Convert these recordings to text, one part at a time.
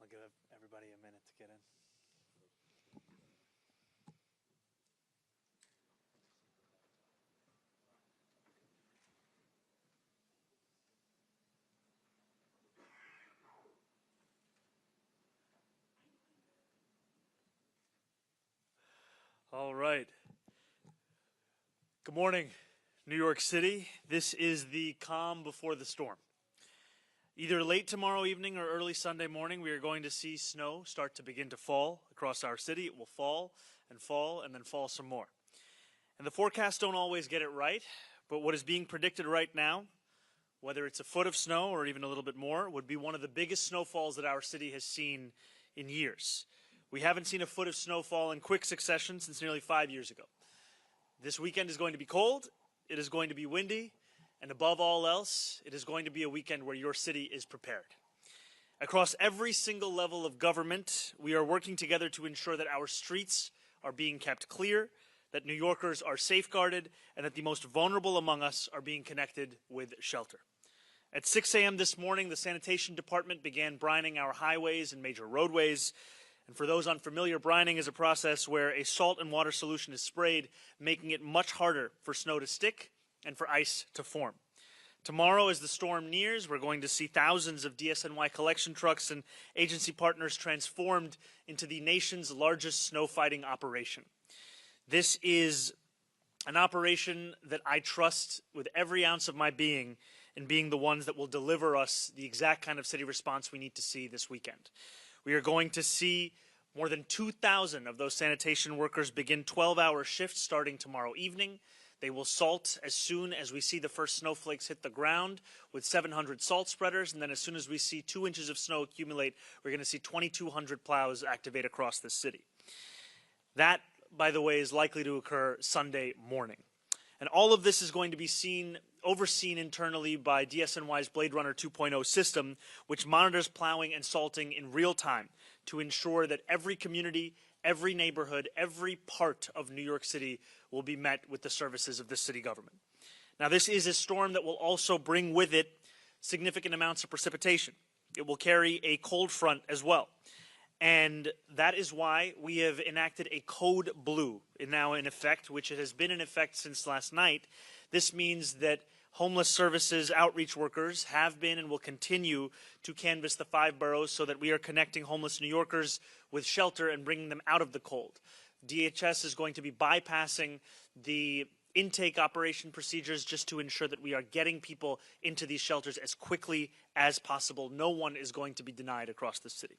I'll give everybody a minute to get in. All right. Good morning, New York City. This is the calm before the storm. Either late tomorrow evening or early Sunday morning, we are going to see snow start to begin to fall across our city. It will fall and then fall some more. And the forecasts don't always get it right, but what is being predicted right now, whether it's a foot of snow or even a little bit more, would be one of the biggest snowfalls that our city has seen in years. We haven't seen a foot of snowfall in quick succession since nearly 5 years ago. This weekend is going to be cold, it is going to be windy, and above all else, it is going to be a weekend where your city is prepared. Across every single level of government, we are working together to ensure that our streets are being kept clear, that New Yorkers are safeguarded, and that the most vulnerable among us are being connected with shelter. At 6 a.m. this morning, the sanitation department began brining our highways and major roadways. And for those unfamiliar, brining is a process where a salt and water solution is sprayed, making it much harder for snow to stick and for ice to form. Tomorrow, as the storm nears, we're going to see thousands of DSNY collection trucks and agency partners transformed into the nation's largest snow fighting operation. This is an operation that I trust with every ounce of my being in being the ones that will deliver us the exact kind of city response we need to see this weekend. We are going to see more than 2,000 of those sanitation workers begin 12-hour shifts starting tomorrow evening. They will salt as soon as we see the first snowflakes hit the ground with 700 salt spreaders, and then as soon as we see 2 inches of snow accumulate, we're going to see 2,200 plows activate across the city. That, by the way, is likely to occur Sunday morning. And all of this is going to be overseen internally by DSNY's Blade Runner 2.0 system, which monitors plowing and salting in real time to ensure that every community, every neighborhood, every part of New York City will be met with the services of the city government. Now, this is a storm that will also bring with it significant amounts of precipitation. It will carry a cold front as well. And that is why we have enacted a Code Blue now in effect, which has been in effect since last night. This means that homeless services outreach workers have been and will continue to canvass the 5 boroughs so that we are connecting homeless New Yorkers with shelter and bringing them out of the cold. DHS is going to be bypassing the intake operation procedures just to ensure that we are getting people into these shelters as quickly as possible. No one is going to be denied across the city.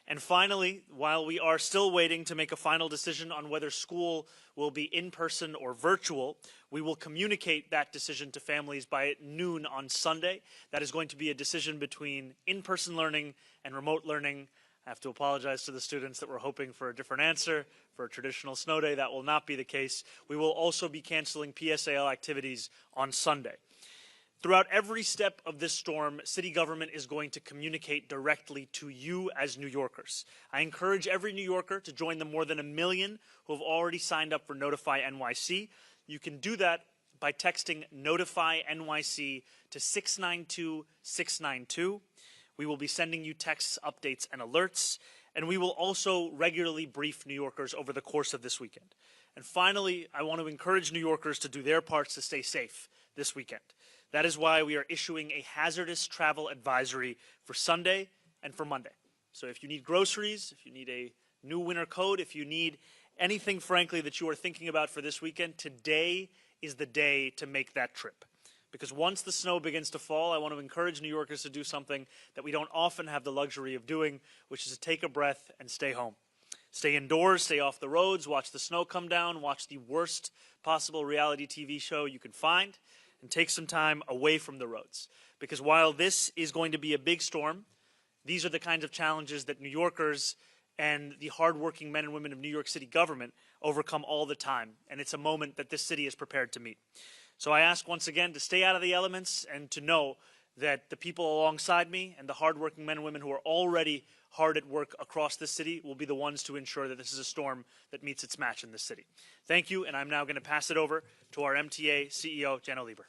And finally, while we are still waiting to make a final decision on whether school will be in person or virtual, we will communicate that decision to families by noon on Sunday. That is going to be a decision between in-person learning and remote learning. I have to apologize to the students that were hoping for a different answer. For a traditional snow day, that will not be the case. We will also be canceling PSAL activities on Sunday. Throughout every step of this storm, city government is going to communicate directly to you as New Yorkers. I encourage every New Yorker to join the more than 1 million who have already signed up for Notify NYC. You can do that by texting Notify NYC to 692-692. We will be sending you texts, updates, and alerts, and we will also regularly brief New Yorkers over the course of this weekend. And finally, I want to encourage New Yorkers to do their parts to stay safe this weekend. That is why we are issuing a hazardous travel advisory for Sunday and for Monday. So if you need groceries, if you need a new winter coat, if you need anything, frankly, that you are thinking about for this weekend, today is the day to make that trip. Because once the snow begins to fall, I want to encourage New Yorkers to do something that we don't often have the luxury of doing, which is to take a breath and stay home. Stay indoors, stay off the roads, watch the snow come down, watch the worst possible reality TV show you can find, and take some time away from the roads. Because while this is going to be a big storm, these are the kinds of challenges that New Yorkers and the hardworking men and women of New York City government overcome all the time. And it's a moment that this city is prepared to meet. So I ask once again to stay out of the elements and to know that the people alongside me and the hardworking men and women who are already hard at work across the city will be the ones to ensure that this is a storm that meets its match in this city. Thank you, and I'm now going to pass it over to our MTA CEO, Jano Lieber.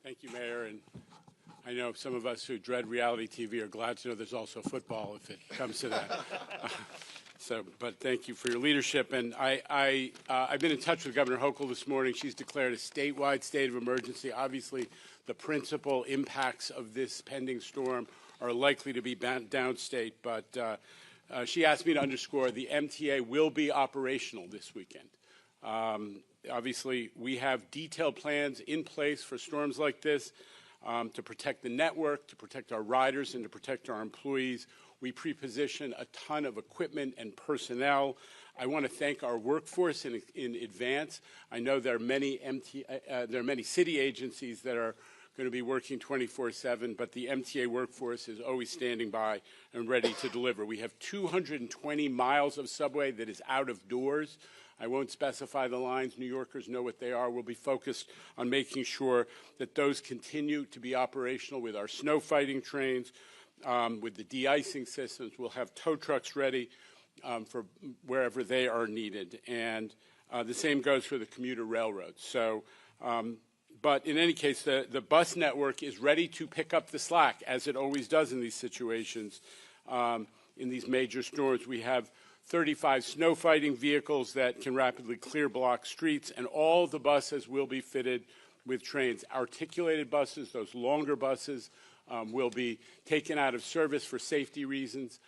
Thank you, Mayor, and I know some of us who dread reality TV are glad to know there's also football if it comes to that. But thank you for your leadership. And I've been in touch with Governor Hochul this morning. She's declared a statewide state of emergency. Obviously, the principal impacts of this pending storm are likely to be downstate, but she asked me to underscore the MTA will be operational this weekend. Obviously, we have detailed plans in place for storms like this to protect the network, to protect our riders, and to protect our employees. We pre-position a ton of equipment and personnel. I want to thank our workforce in advance. I know there are many city agencies that are going to be working 24/7, but the MTA workforce is always standing by and ready to deliver. We have 220 miles of subway that is out of doors. I won't specify the lines. New Yorkers know what they are. We'll be focused on making sure that those continue to be operational with our snow fighting trains, with the de-icing systems. We'll have tow trucks ready for wherever they are needed. And the same goes for the commuter railroads. So, but in any case, the bus network is ready to pick up the slack, as it always does in these situations. In these major storms, we have 35 snow fighting vehicles that can rapidly clear block streets, and all the buses will be fitted with trains. Articulated buses, those longer buses, will be taken out of service for safety reasons,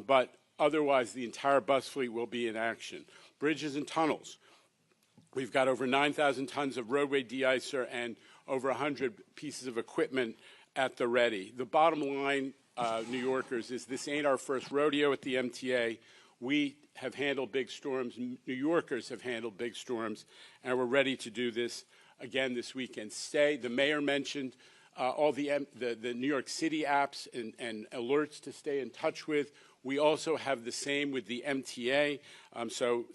but otherwise the entire bus fleet will be in action. Bridges and tunnels. We've got over 9,000 tons of roadway de-icer and over 100 pieces of equipment at the ready. The bottom line, New Yorkers, is this ain't our first rodeo at the MTA. We have handled big storms. New Yorkers have handled big storms, and we're ready to do this again this weekend. The mayor mentioned all the New York City apps and alerts to stay in touch with. We also have the same with the MTA. So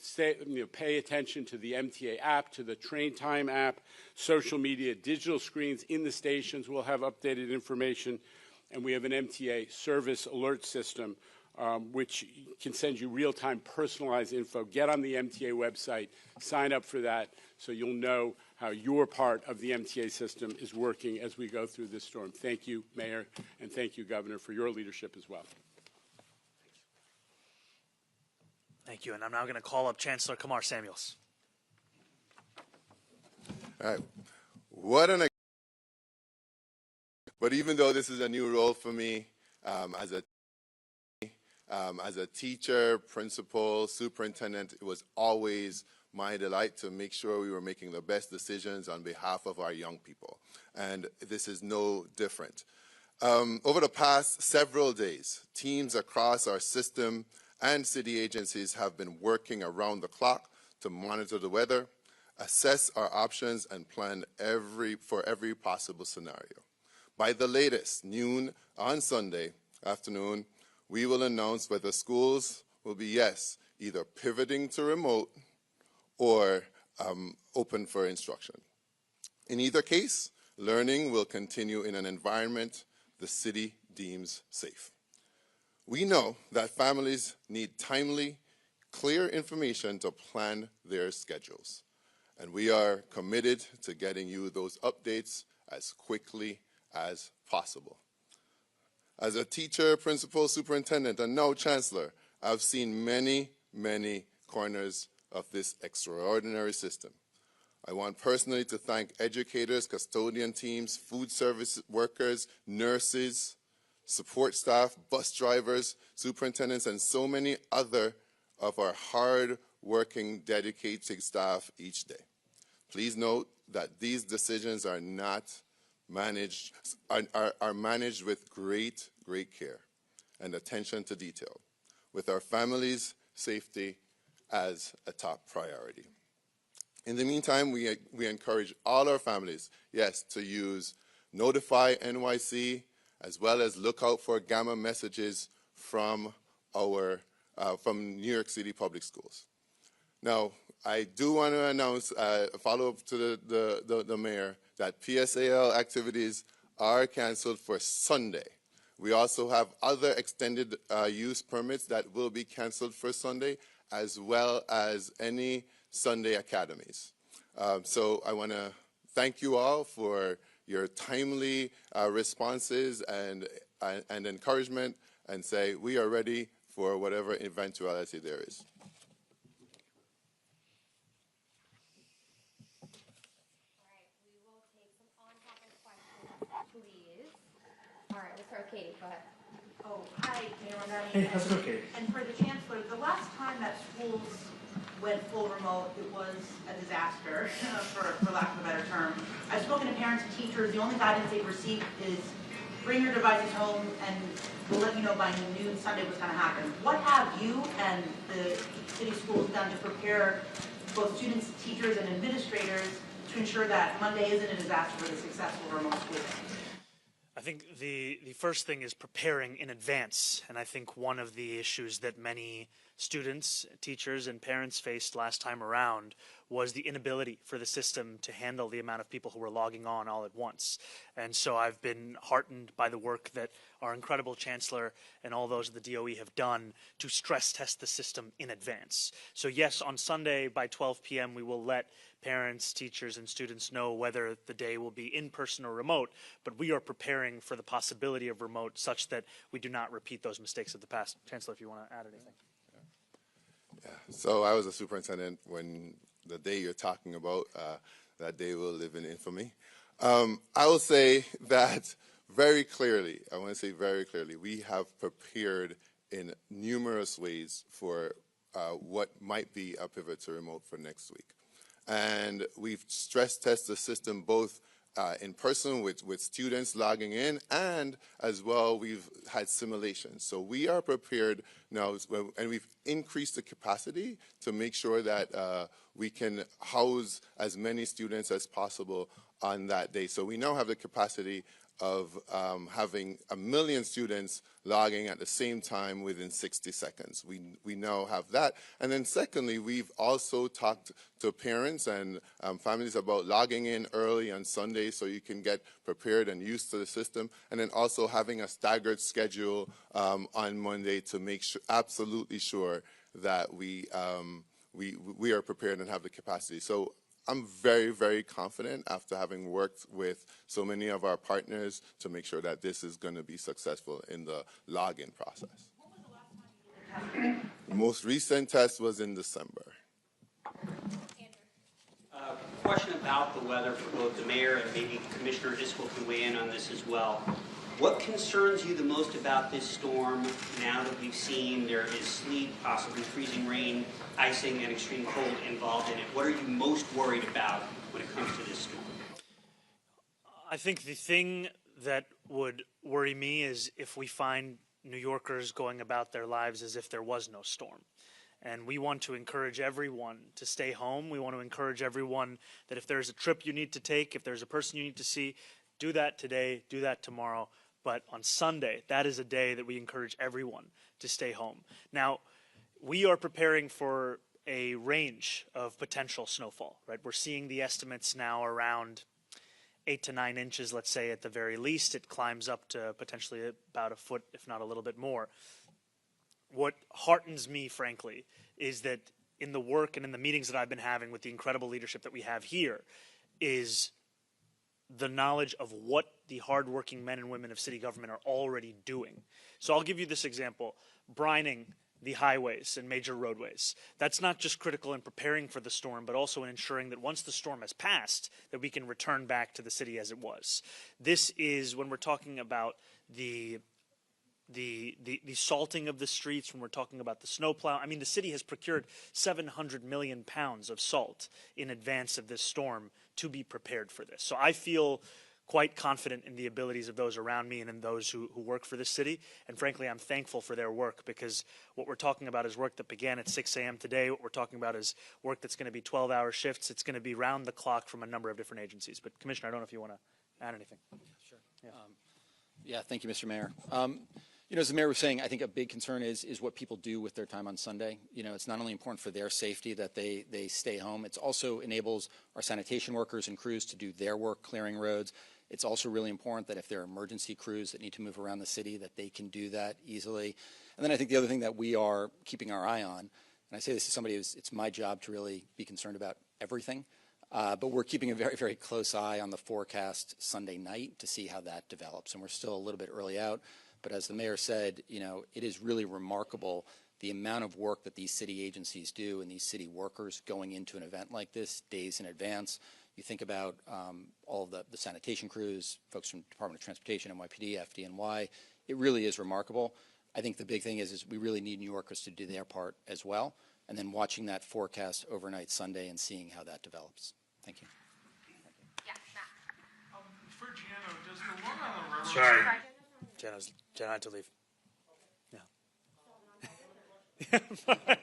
pay attention to the MTA app, to the Train Time app, social media, digital screens in the stations. We'll have updated information. And we have an MTA service alert system, which can send you real-time personalized info. Get on the MTA website, sign up for that, so you'll know how your part of the MTA system is working as we go through this storm. Thank you, Mayor, and thank you, Governor, for your leadership as well. Thank you, and I'm now going to call up Chancellor Kamar Samuels. All right. But even though this is a new role for me, as a teacher, principal, superintendent, it was always my delight to make sure we were making the best decisions on behalf of our young people. And this is no different. Over the past several days, teams across our system and city agencies have been working around the clock to monitor the weather, assess our options, and plan for every possible scenario. By the latest, noon on Sunday afternoon, we will announce whether schools will be, either pivoting to remote or open for instruction. In either case, learning will continue in an environment the city deems safe. We know that families need timely, clear information to plan their schedules, and we are committed to getting you those updates as quickly as possible. As a teacher, principal, superintendent, and now chancellor, I've seen many, many corners of this extraordinary system. I want personally to thank educators, custodian teams, food service workers, nurses, support staff, bus drivers, superintendents, and so many other of our hard-working, dedicated staff each day. Please note that these decisions are managed with great care and attention to detail, with our families' safety as a top priority. In the meantime, we encourage all our families, to use Notify NYC, as well as look out for gamma messages from New York City Public Schools. Now, I do want to announce a follow-up to the mayor that PSAL activities are canceled for Sunday. We also have other extended use permits that will be canceled for Sunday, as well as any Sunday academies. So I want to thank you all for your timely responses and encouragement, and say we are ready for whatever eventuality there is. All right, we'll start with Katie. Go ahead. Oh, hi, Mayor Mamdani. Hey, how's it going, Katie? And for the Chancellor, the last time that schools went full remote, it was a disaster, for lack of a better term. I've spoken to parents and teachers. The only guidance they've received is bring your devices home and we'll let you know by noon Sunday what's going to happen. What have you and the city schools done to prepare both students, teachers, and administrators to ensure that Monday isn't a disaster for the successful remote schooling? I think the first thing is preparing in advance, and I think one of the issues that many students, teachers, and parents faced last time around was the inability for the system to handle the amount of people who were logging on all at once. And so I've been heartened by the work that our incredible Chancellor and all those of the DOE have done to stress test the system in advance. So yes, on Sunday by 12 p.m. we will let parents, teachers, and students know whether the day will be in person or remote, but we are preparing for the possibility of remote such that we do not repeat those mistakes of the past. Chancellor, if you want to add anything. Yeah. So I was a superintendent when the day you're talking about, that day will live in infamy. I will say that very clearly, I want to say very clearly, we have prepared in numerous ways for what might be a pivot to remote for next week. And we've stress tested the system both in person with students logging in, and as well we've had simulations. So we are prepared now, and we've increased the capacity to make sure that we can house as many students as possible on that day. So we now have the capacity of having 1 million students logging at the same time within 60 seconds. We now have that. And then secondly, we've also talked to parents and families about logging in early on Sunday so you can get prepared and used to the system, and then also having a staggered schedule on Monday to make absolutely sure that we are prepared and have the capacity. So I'm very, very confident after having worked with so many of our partners to make sure that this is going to be successful in the login process. When was the last time you did a test? The most recent test was in December. Question about the weather for both the mayor and maybe Commissioner Iskel can weigh in on this as well. What concerns you the most about this storm now that we've seen there is sleet, possibly freezing rain, icing, and extreme cold involved in it? What are you most worried about when it comes to this storm? I think the thing that would worry me is if we find New Yorkers going about their lives as if there was no storm. And we want to encourage everyone to stay home. We want to encourage everyone that if there's a trip you need to take, if there's a person you need to see, do that today, do that tomorrow. But on Sunday, that is a day that we encourage everyone to stay home. Now, we are preparing for a range of potential snowfall, right? We're seeing the estimates now around 8 to 9 inches, let's say at the very least. It climbs up to potentially about a foot, if not a little bit more. What heartens me, frankly, is that in the work and in the meetings that I've been having with the incredible leadership that we have here is the knowledge of what the hardworking men and women of city government are already doing. So I'll give you this example. Brining the highways and major roadways. That's not just critical in preparing for the storm, but also in ensuring that once the storm has passed, that we can return back to the city as it was. This is when we're talking about the salting of the streets, when we're talking about the snowplow. I mean, the city has procured 700 million pounds of salt in advance of this storm to be prepared for this. So I feel quite confident in the abilities of those around me and in those who work for this city. And frankly, I'm thankful for their work, because what we're talking about is work that began at 6 a.m. today. What we're talking about is work that's going to be 12-hour shifts. It's going to be round the clock from a number of different agencies. But Commissioner, I don't know if you want to add anything. Sure. Yeah, thank you, Mr. Mayor. You know, as the mayor was saying, I think a big concern is what people do with their time on Sunday. You know, it's not only important for their safety that they stay home, it also enables our sanitation workers and crews to do their work clearing roads. It's also really important that if there are emergency crews that need to move around the city, that they can do that easily. And then I think the other thing that we are keeping our eye on, and I say this to somebody who's, it's my job to really be concerned about everything. But we're keeping a very, very close eye on the forecast Sunday night to see how that develops. And we're still a little bit early out. But as the mayor said, it is really remarkable the amount of work that these city agencies do and these city workers going into an event like this days in advance. You think about all of the sanitation crews, folks from Department of Transportation, NYPD, FDNY. It really is remarkable. I think the big thing is we really need New Yorkers to do their part as well, and then watching that forecast overnight Sunday and seeing how that develops. Thank you. Yeah, Matt. For Giano, does the one on the railroad? Sorry. Sorry, Jenna had to leave. Yeah. All right.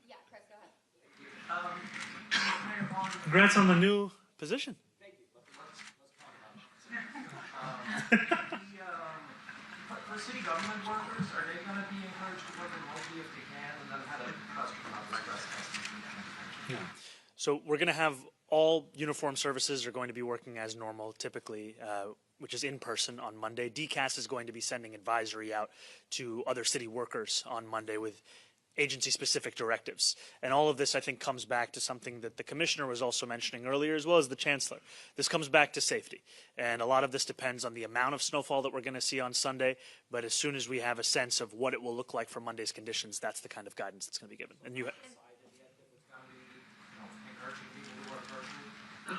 Yeah, Chris, go ahead. Congrats on the new position. Thank you. Let's talk about it. For city government workers, are they going to be encouraged to work remotely if they can? And then had a question about the stress testing. So we're going to have all uniform services are going to be working as normal, typically, which is in person on Monday. DCAS is going to be sending advisory out to other city workers on Monday with agency-specific directives. And all of this, I think, comes back to something that the commissioner was also mentioning earlier, as well as the chancellor. This comes back to safety. And a lot of this depends on the amount of snowfall that we're going to see on Sunday. But as soon as we have a sense of what it will look like for Monday's conditions, that's the kind of guidance that's going to be given. And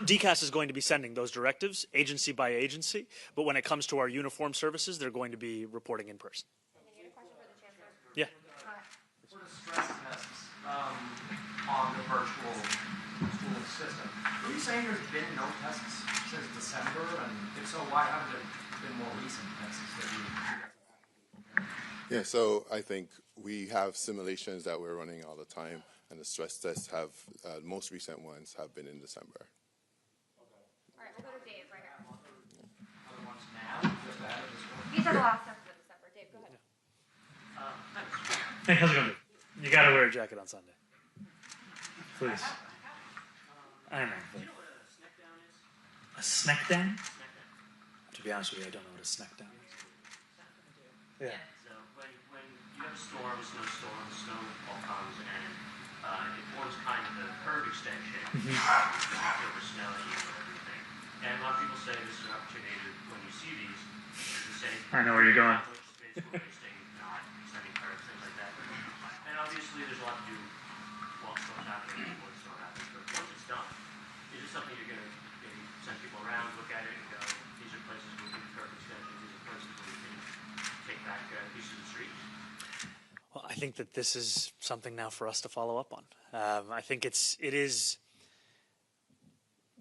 DCAS is going to be sending those directives agency by agency. But when it comes to our uniform services, they're going to be reporting in person. And then you had a question for the chancellor? Yeah. For the stress tests on the virtual school system, are you saying there's been no tests since December? And if so, why haven't there been more recent tests that you? Yeah, so I think we have simulations that we're running all the time, and the stress tests have, most recent ones have been in December. All right, we'll go to Dave right here. Other ones now, just ahead of this one? These are the last ones for December. Dave, go ahead. Hey, how's it going? You got to wear a jacket on Sunday. Please. I know. A snack down? To be honest with you, I don't know what a snack down is. Yeah. So when you have a storm, a snowstorm, snow all comes and it forms kind of a curve extension over snow and everything. And a lot of people say this is an opportunity to, when you see these, to say, I know where you're going. wasting, not extending curves, things like that. And obviously there's a lot to do while snow's happening and before the snow happens. But once it's done, is it something you're going to maybe send people around, look at it and go, these are places where we can curve extensions, these are places where we can take back pieces of the street? Well, I think that this is something now for us to follow up on. I think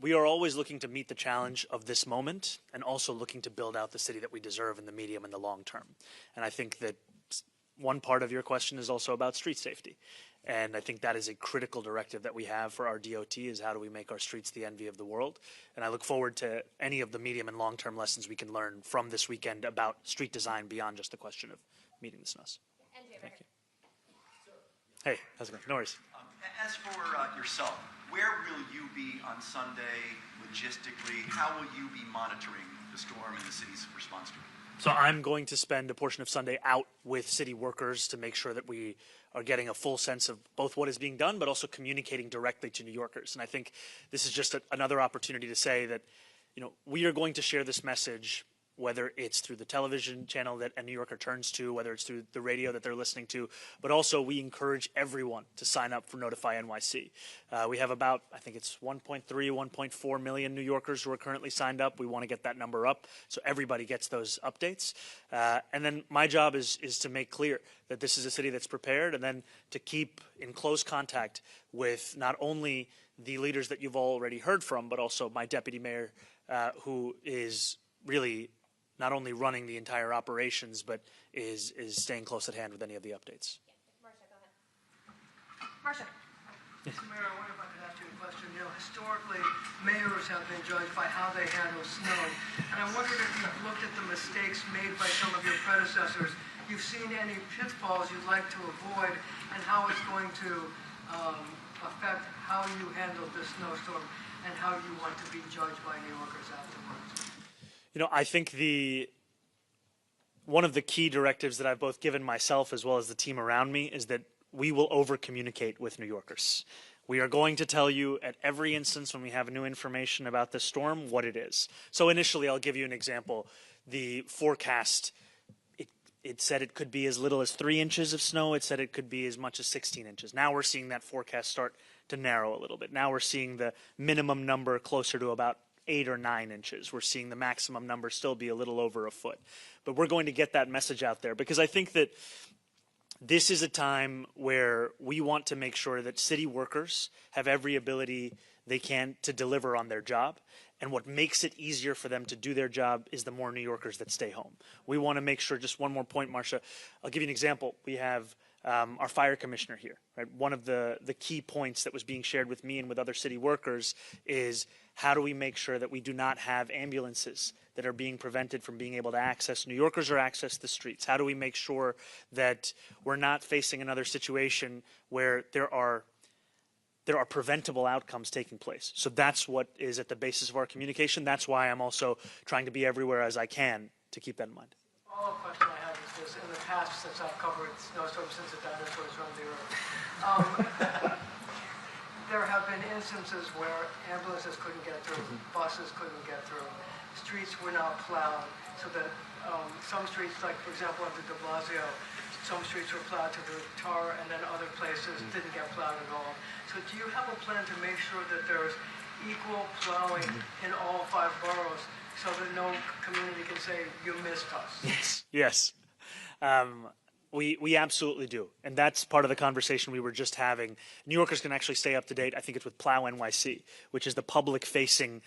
we are always looking to meet the challenge of this moment and also looking to build out the city that we deserve in the medium and the long term. And I think that one part of your question is also about street safety. And I think that is a critical directive that we have for our DOT is how do we make our streets the envy of the world. And I look forward to any of the medium and long-term lessons we can learn from this weekend about street design beyond just the question of meeting the snows. Thank you. Hey, how's it going? No worries. As for yourself, where will you be on Sunday logistically? How will you be monitoring the storm and the city's response to it? So I'm going to spend a portion of Sunday out with city workers to make sure that we are getting a full sense of both what is being done, but also communicating directly to New Yorkers. And I think this is just another opportunity to say that, we are going to share this message, whether it's through the television channel that a New Yorker turns to, whether it's through the radio that they're listening to, but also we encourage everyone to sign up for Notify NYC. We have about, I think it's 1.3, 1.4 million New Yorkers who are currently signed up. We want to get that number up so everybody gets those updates. And then my job is to make clear that this is a city that's prepared and then to keep in close contact with not only the leaders that you've already heard from, but also my deputy mayor who is really not only running the entire operations, but is staying close at hand with any of the updates. Marcia, go ahead. Marcia. Mr. Mayor, I wonder if I could ask you a question. Historically, mayors have been judged by how they handle snow. And I wondered if you've looked at the mistakes made by some of your predecessors. You've seen any pitfalls you'd like to avoid and how it's going to affect how you handle this snowstorm and how you want to be judged by New Yorkers afterwards. I think one of the key directives that I've both given myself as well as the team around me is that we will over-communicate with New Yorkers. We are going to tell you at every instance when we have new information about the storm what it is. So initially, I'll give you an example. The forecast, it said it could be as little as 3 inches of snow. It said it could be as much as 16 inches. Now we're seeing that forecast start to narrow a little bit. Now we're seeing the minimum number closer to about 8 or 9 inches. We're seeing the maximum number still be a little over a foot. But we're going to get that message out there because I think that this is a time where we want to make sure that city workers have every ability they can to deliver on their job. And what makes it easier for them to do their job is the more New Yorkers that stay home. We want to make sure, just one more point, Marcia, I'll give you an example. We have our fire commissioner here. Right? One of the key points that was being shared with me and with other city workers is how do we make sure that we do not have ambulances that are being prevented from being able to access New Yorkers or access the streets? How do we make sure that we're not facing another situation where there are preventable outcomes taking place? So that's what is at the basis of our communication. That's why I'm also trying to be everywhere as I can to keep that in mind. The follow-up question I have is this. In the past, since I've covered snowstorms since the dinosaurs roamed the earth, there have been instances where ambulances couldn't get through, buses couldn't get through, streets were not plowed, so that some streets, like for example under de Blasio, some streets were plowed to the tar and then other places didn't get plowed at all. So do you have a plan to make sure that there's equal plowing in all 5 boroughs so that no community can say, you missed us? Yes. We absolutely do. And that's part of the conversation we were just having. New Yorkers can actually stay up to date. I think it's with Plow NYC, which is the public-facing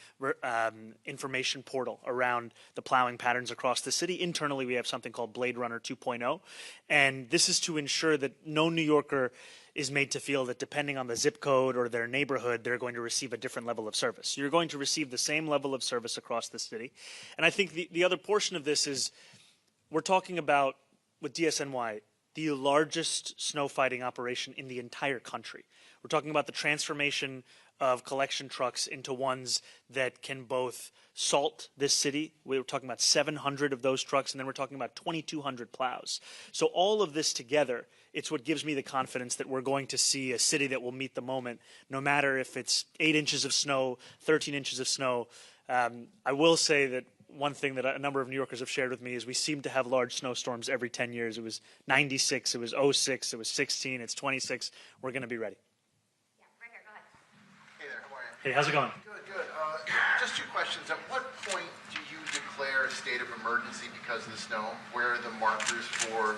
information portal around the plowing patterns across the city. Internally, we have something called Blade Runner 2.0. And this is to ensure that no New Yorker is made to feel that depending on the zip code or their neighborhood, they're going to receive a different level of service. You're going to receive the same level of service across the city. And I think the other portion of this is we're talking about, with DSNY, the largest snow fighting operation in the entire country. We're talking about the transformation of collection trucks into ones that can both salt this city. We're talking about 700 of those trucks, and then we're talking about 2,200 plows. So all of this together, it's what gives me the confidence that we're going to see a city that will meet the moment, no matter if it's 8 inches of snow, 13 inches of snow. I will say that one thing that a number of New Yorkers have shared with me is we seem to have large snowstorms every 10 years. It was 96, it was 06, it was 16, it's 26. We're going to be ready. Yeah, right here, go ahead. Hey there, how are you? Hey, how's it going? Good, good. Just 2 questions. At what point do you declare a state of emergency because of the snow? Where are the markers for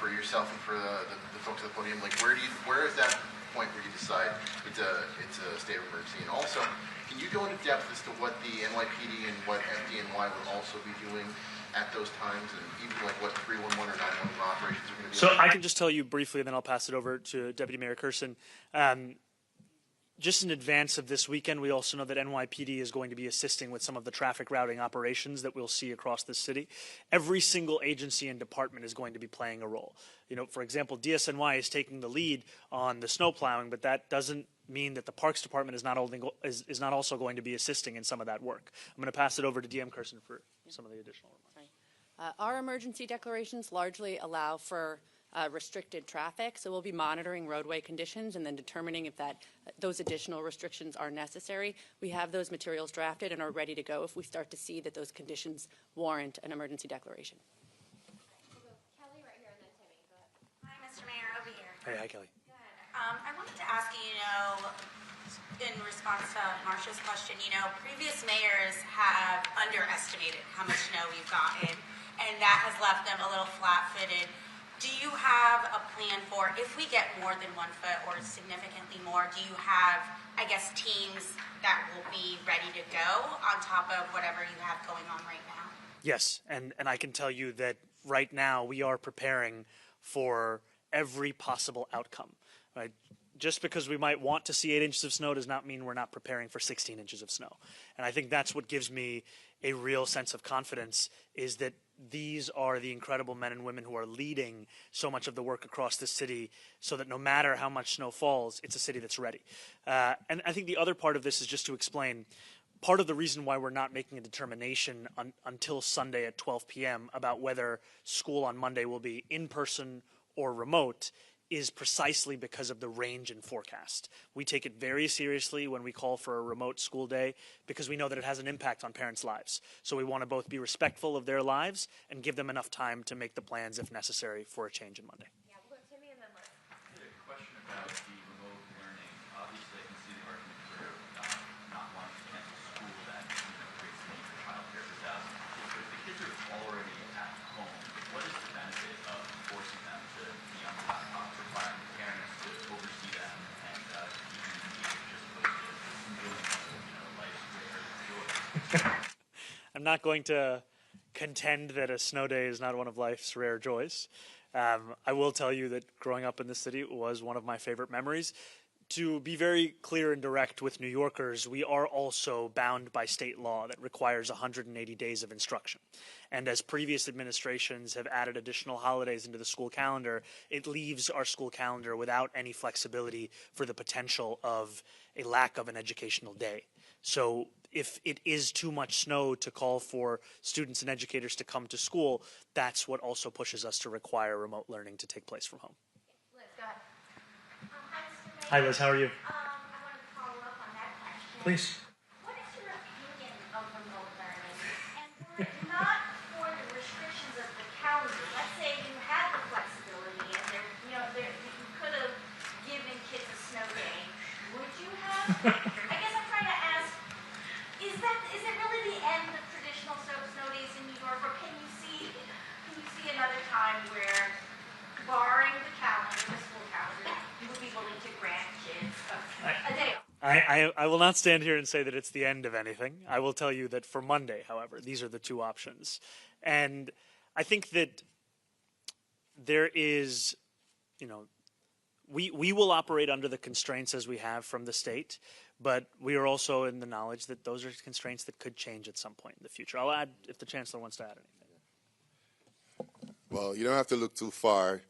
yourself and for the folks at the podium? Like, where is that point where you decide it's a state of emergency? And also, can you go into depth as to what the NYPD and what FDNY will also be doing at those times, and even like what 311 or 911 operations are going to be? So I can just tell you briefly, and then I'll pass it over to Deputy Mayor Kersen. Just in advance of this weekend, we also know that NYPD is going to be assisting with some of the traffic routing operations that we'll see across the city. Every single agency and department is going to be playing a role. You know, for example, DSNY is taking the lead on the snow plowing, but that doesn't mean that the Parks Department is not also going to be assisting in some of that work. I'm going to pass it over to DM Kersen for some of the additional remarks. Our emergency declarations largely allow for restricted traffic, so we'll be monitoring roadway conditions and then determining if those additional restrictions are necessary. We have those materials drafted and are ready to go if we start to see that those conditions warrant an emergency declaration. Kelly right here and then Timmy, go ahead. Hi, Mr. Mayor, over here. Hey, hi, Kelly. Good. I wanted to ask you, in response to Marcia's question, previous mayors have underestimated how much snow we've gotten, and that has left them a little flat-footed. Do you have a plan for, if we get more than 1 foot or significantly more, do you have, teams that will be ready to go on top of whatever you have going on right now? Yes, and I can tell you that right now we are preparing for every possible outcome. Right? Just because we might want to see 8 inches of snow does not mean we're not preparing for 16 inches of snow. And I think that's what gives me a real sense of confidence, is that these are the incredible men and women who are leading so much of the work across the city, so that no matter how much snow falls, it's a city that's ready. And I think the other part of this is just to explain, part of the reason why we're not making a determination until Sunday at 12 p.m. about whether school on Monday will be in person or remote is precisely because of the range in forecast. We take it very seriously when we call for a remote school day because we know that it has an impact on parents' lives. So we want to both be respectful of their lives and give them enough time to make the plans if necessary for a change on Monday. Yeah, we'll go to Timmy and then Liz. I had a question about the remote learning. Obviously, I can see the argument for not wanting to cancel school that creates the need for childcare for thousands. But if the kids are already at home, what is the benefit of forcing them to be on the laptop, requiring parents to oversee them and keeping them engaged as opposed to enjoying life's rare joy? I'm not going to contend that a snow day is not one of life's rare joys. I will tell you that growing up in the city was one of my favorite memories. To be very clear and direct with New Yorkers, we are also bound by state law that requires 180 days of instruction. And as previous administrations have added additional holidays into the school calendar, it leaves our school calendar without any flexibility for the potential of a lack of an educational day. So if it is too much snow to call for students and educators to come to school, that's what also pushes us to require remote learning to take place from home. Liz, go ahead. Hi, Liz. How are you? I wanted to follow up on that question. Please. What is your opinion of remote learning? And were it not for the restrictions of the calendar, let's say you had the flexibility and you could have given kids a snow day, would you have? I guess I'm trying to ask, is it really the end of traditional snow days in New York, or can you see another time where, barring the calendar, the school calendar, you would be willing to grant kids a day off? I will not stand here and say that it's the end of anything. I will tell you that for Monday, however, these are the two options. And I think that there is, we will operate under the constraints as we have from the state, but we are also in the knowledge that those are constraints that could change at some point in the future. I'll add if the Chancellor wants to add anything. Well, you don't have to look too far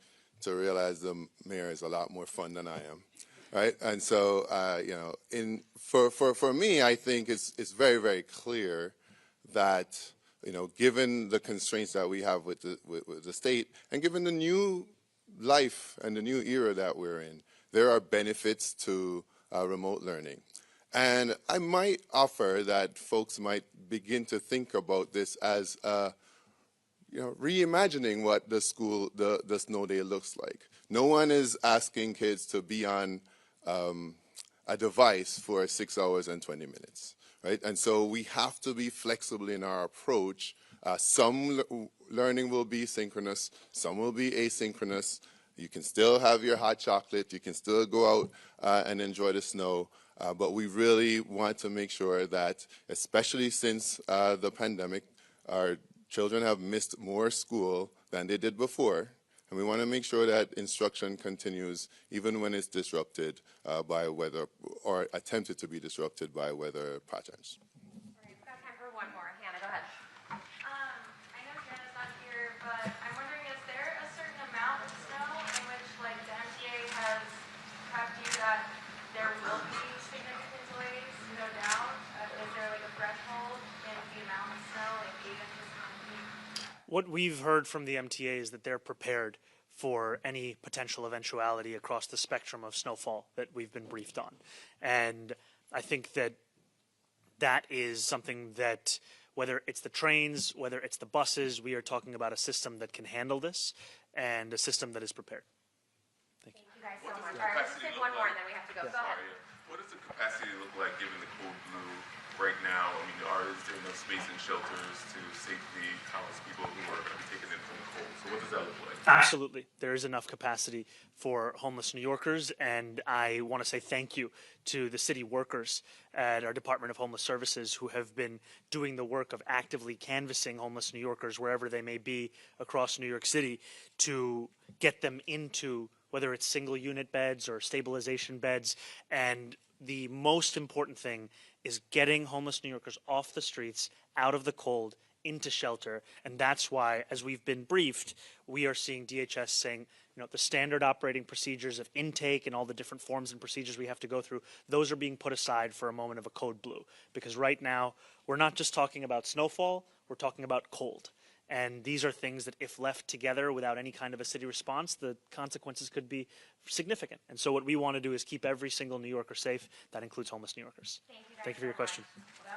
to realize the mayor is a lot more fun than I am, right? And so, for me, I think it's very, very clear that, given the constraints that we have with the state, and given the new life and the new era that we're in, there are benefits to remote learning. And I might offer that folks might begin to think about this as reimagining what the snow day looks like. No one is asking kids to be on a device for 6 hours and 20 minutes, right? And so we have to be flexible in our approach. Some learning will be synchronous, some will be asynchronous. You can still have your hot chocolate, you can still go out and enjoy the snow, but we really want to make sure that, especially since the pandemic, our children have missed more school than they did before, and we want to make sure that instruction continues even when it's disrupted by weather, or attempted to be disrupted by weather patterns. All right, we've got time for one more. Hannah, go ahead. I know Jana's not here, but I'm wondering, is there a certain amount of snow in which, the MTA has prepped you that there will be significant delays, no doubt? Is there, a threshold in the amount of snow, 8 inches? What we've heard from the MTA is that they're prepared for any potential eventuality across the spectrum of snowfall that we've been briefed on. And I think that that is something that, whether it's the trains, whether it's the buses, we are talking about a system that can handle this and a system that is prepared. Thank you. Thank you guys so much. All right, let's just take one more and then we have to go. Go ahead. What does the capacity look like given the cold blue right now? I mean, is there enough space in shelters to safely house people who are taken in from the cold? So what does that look like? Absolutely. There is enough capacity for homeless New Yorkers, and I want to say thank you to the city workers at our Department of Homeless Services who have been doing the work of actively canvassing homeless New Yorkers wherever they may be across New York City to get them into whether it's single unit beds or stabilization beds. And the most important thing is getting homeless New Yorkers off the streets, out of the cold, into shelter. And that's why, as we've been briefed, we are seeing DHS saying, the standard operating procedures of intake and all the different forms and procedures we have to go through, those are being put aside for a moment of a code blue. Because right now, we're not just talking about snowfall, we're talking about cold. And these are things that if left together without any kind of a city response, the consequences could be significant. And so what we want to do is keep every single New Yorker safe. That includes homeless New Yorkers. Thank you for your question. Well,